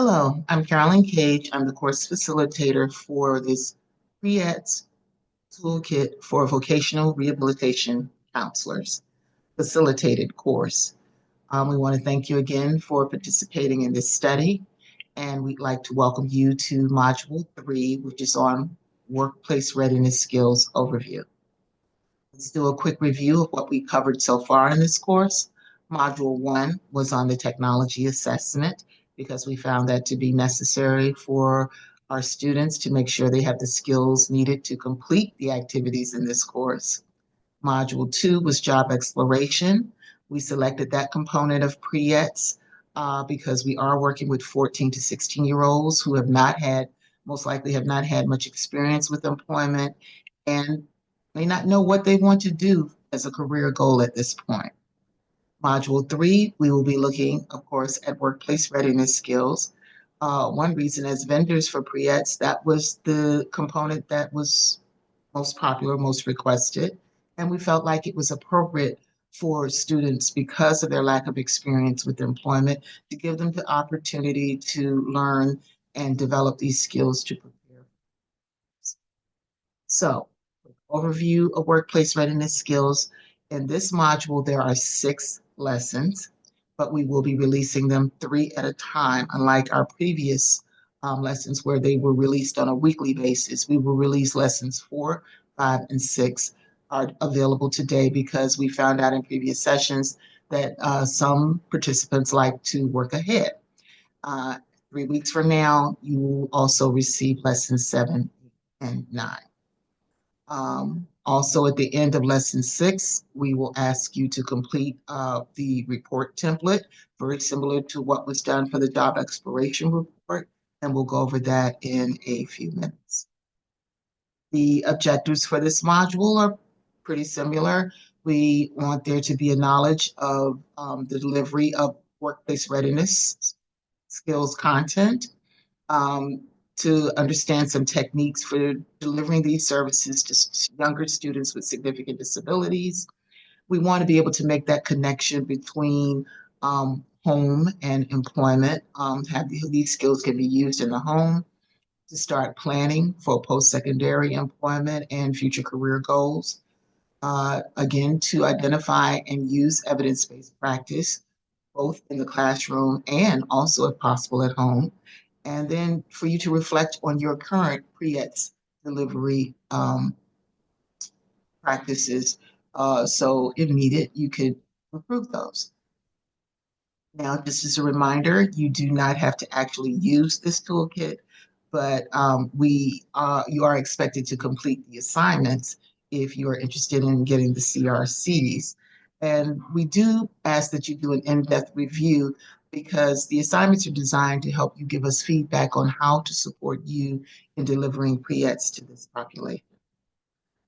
Hello, I'm Carolyn Cage. I'm the course facilitator for this Pre-ETS Toolkit for Vocational Rehabilitation Counselors facilitated course. We want to thank you again for participating in this study, and we'd like to welcome you to Module 3, which is on Workplace Readiness Skills Overview. Let's do a quick review of what we covered so far in this course. Module 1 was on the technology assessment because we found that to be necessary for our students to make sure they have the skills needed to complete the activities in this course. Module 2 was job exploration. We selected that component of Pre-ETS because we are working with 14 to 16-year-olds who have not had, most likely have not had much experience with employment and may not know what they want to do as a career goal at this point. Module 3, we will be looking, of course, at workplace readiness skills. One reason as vendors for Pre-ETS, that was the component that was most popular, most requested, and we felt like it was appropriate for students because of their lack of experience with employment to give them the opportunity to learn and develop these skills to prepare. So, overview of workplace readiness skills. In this module, there are 6 lessons, but we will be releasing them 3 at a time, unlike our previous lessons where they were released on a weekly basis. We will release lessons 4, 5, and 6 are available today because we found out in previous sessions that some participants like to work ahead. 3 weeks from now, you will also receive lessons 7 and 9. Also, at the end of lesson 6, we will ask you to complete the report template, very similar to what was done for the job exploration report, and we'll go over that in a few minutes. The objectives for this module are pretty similar. We want there to be a knowledge of the delivery of workplace readiness skills content, um, to understand some techniques for delivering these services to younger students with significant disabilities. We want to be able to make that connection between home and employment, have these skills can be used in the home to start planning for post-secondary employment and future career goals. Again, to identify and use evidence-based practice, both in the classroom and also, if possible, at home. And then for you to reflect on your current Pre-ETS delivery practices. So if needed, you could improve those. Now, just as a reminder, you do not have to actually use this toolkit, but you are expected to complete the assignments if you are interested in getting the CRCs. And we do ask that you do an in-depth review because the assignments are designed to help you give us feedback on how to support you in delivering Pre-ETS to this population.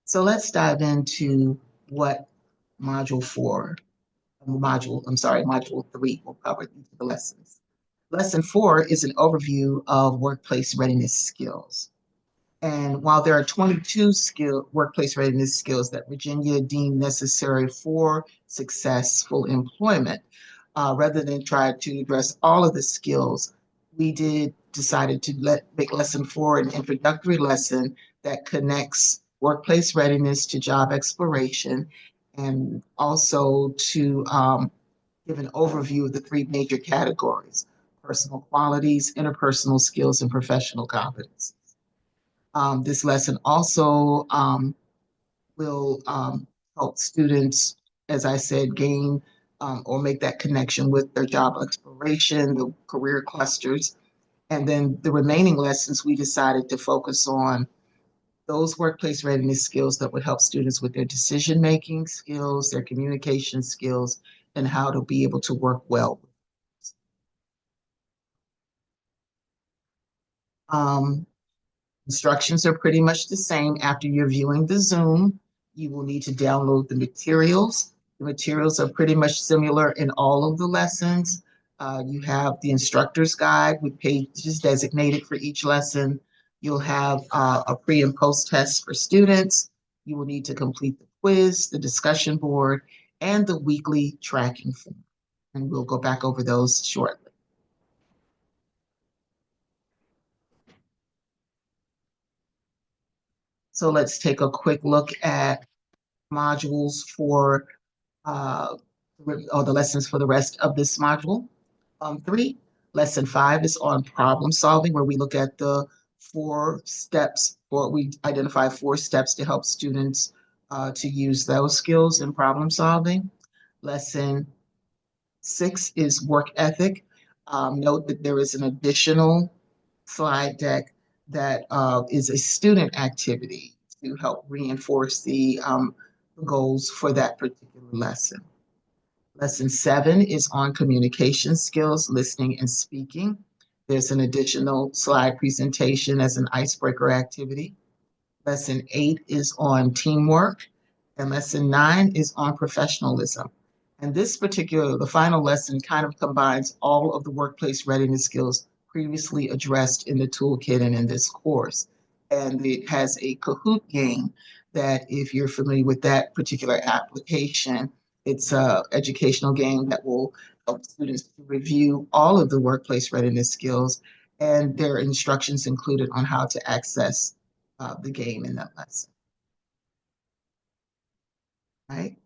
So let's dive into what Module 4 Module 3 will cover each of the lessons. Lesson 4 is an overview of workplace readiness skills. And while there are 22 workplace readiness skills that Virginia deemed necessary for successful employment, rather than try to address all of the skills, we decided to make lesson 4 an introductory lesson that connects workplace readiness to job exploration, and also to give an overview of the 3 major categories: personal qualities, interpersonal skills, and professional competencies. This lesson also will help students, as I said, gain or make that connection with their job exploration, the career clusters. And then the remaining lessons, we decided to focus on those workplace readiness skills that would help students with their decision-making skills, their communication skills, and how to be able to work well. Um, Instructions are pretty much the same. After you're viewing the Zoom, you will need to download the materials. The materials are pretty much similar in all of the lessons. You have the instructor's guide with pages designated for each lesson. You'll have a pre and post test for students. You will need to complete the quiz, the discussion board, and the weekly tracking form. And we'll go back over those shortly. So let's take a quick look at modules for or the lessons for the rest of this module. 3, lesson 5 is on problem solving, where we look at the 4 steps, or we identify 4 steps to help students to use those skills in problem solving. Lesson 6 is work ethic. Note that there is an additional slide deck that is a student activity to help reinforce the goals for that particular lesson. Lesson 7 is on communication skills, listening and speaking. There's an additional slide presentation as an icebreaker activity. Lesson 8 is on teamwork, and lesson 9 is on professionalism. And this particular, the final lesson kind of combines all of the workplace readiness skills previously addressed in the toolkit and in this course. And it has a Kahoot game that, if you're familiar with that particular application, it's an educational game that will help students to review all of the workplace readiness skills, and there are instructions included on how to access the game in that lesson. Right?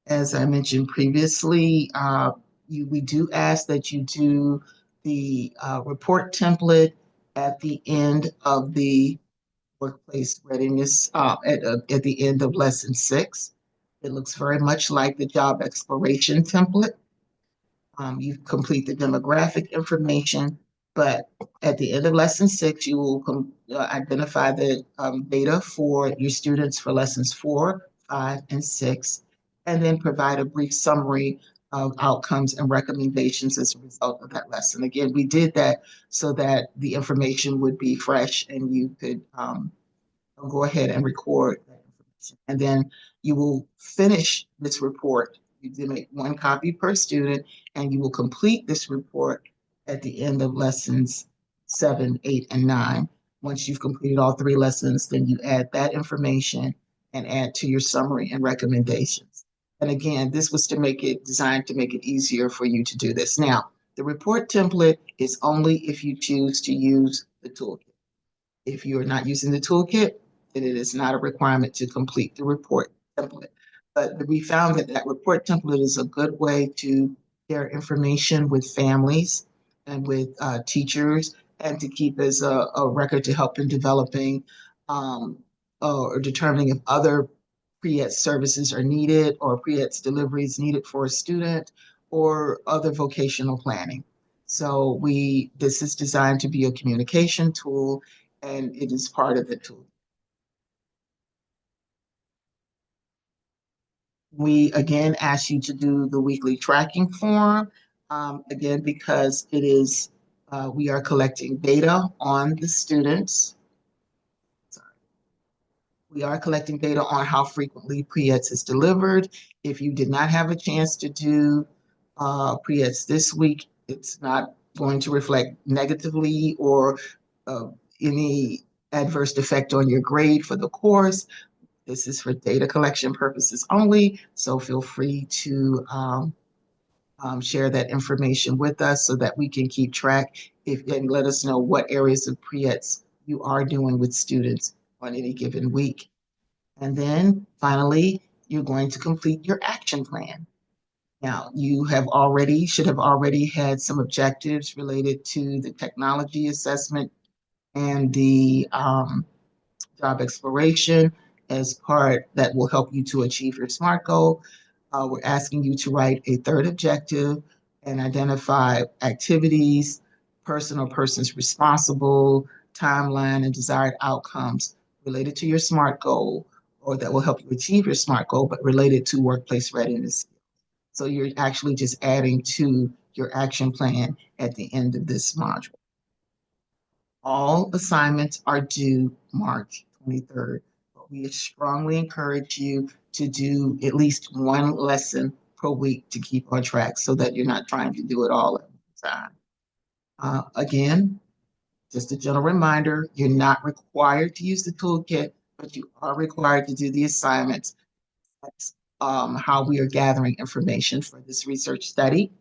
As I mentioned previously, we do ask that you do the report template at the end of the workplace readiness, at the end of lesson 6. It looks very much like the job exploration template. You complete the demographic information, but at the end of lesson 6, you will identify the data for your students for lessons 4, 5, and 6, and then provide a brief summary of outcomes and recommendations as a result of that lesson. Again, we did that so that the information would be fresh and you could go ahead and record that information. And then you will finish this report. You do make 1 copy per student, and you will complete this report at the end of lessons 7, 8, and 9. Once you've completed all 3 lessons, then you add that information and add to your summary and recommendations. And again, this was designed to make it easier for you to do this. Now, the report template is only if you choose to use the toolkit. If you're not using the toolkit, then it is not a requirement to complete the report template. But we found that that report template is a good way to share information with families and with teachers, and to keep as a record to help in developing or determining if other pre-ETS services are needed, or pre-ETS deliveries needed for a student, or other vocational planning. So this is designed to be a communication tool, and it is part of the tool. We again ask you to do the weekly tracking form, again, because it is, we are collecting data on the students. We are collecting data on how frequently pre-ETS is delivered. If you did not have a chance to do pre-ETS this week, it's not going to reflect negatively or any adverse effect on your grade for the course. This is for data collection purposes only, so feel free to share that information with us so that we can keep track and let us know what areas of pre-ETS you are doing with students on any given week. And then finally, you're going to complete your action plan. Now, you should have already had some objectives related to the technology assessment and the job exploration as part that will help you to achieve your SMART goal. We're asking you to write a 3rd objective and identify activities, person or persons responsible, timeline, and desired outcomes related to your SMART goal, or that will help you achieve your SMART goal, but related to workplace readiness. So you're actually just adding to your action plan at the end of this module. All assignments are due March 23rd, but we strongly encourage you to do at least 1 lesson per week to keep on track, so that you're not trying to do it all at the time. Again, just a gentle reminder, you're not required to use the toolkit, but you are required to do the assignments. That's how we are gathering information for this research study.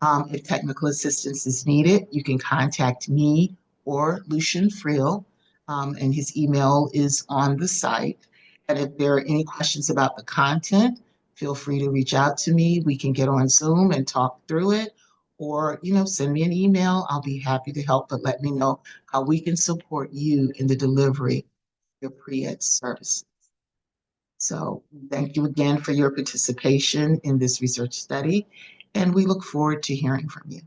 If technical assistance is needed, you can contact me or Lucian Friel. and his email is on the site. And if there are any questions about the content, feel free to reach out to me. We can get on Zoom and talk through it, or send me an email. I'll be happy to help, but let me know how we can support you in the delivery of your pre-ed service. So thank you again for your participation in this research study, and we look forward to hearing from you.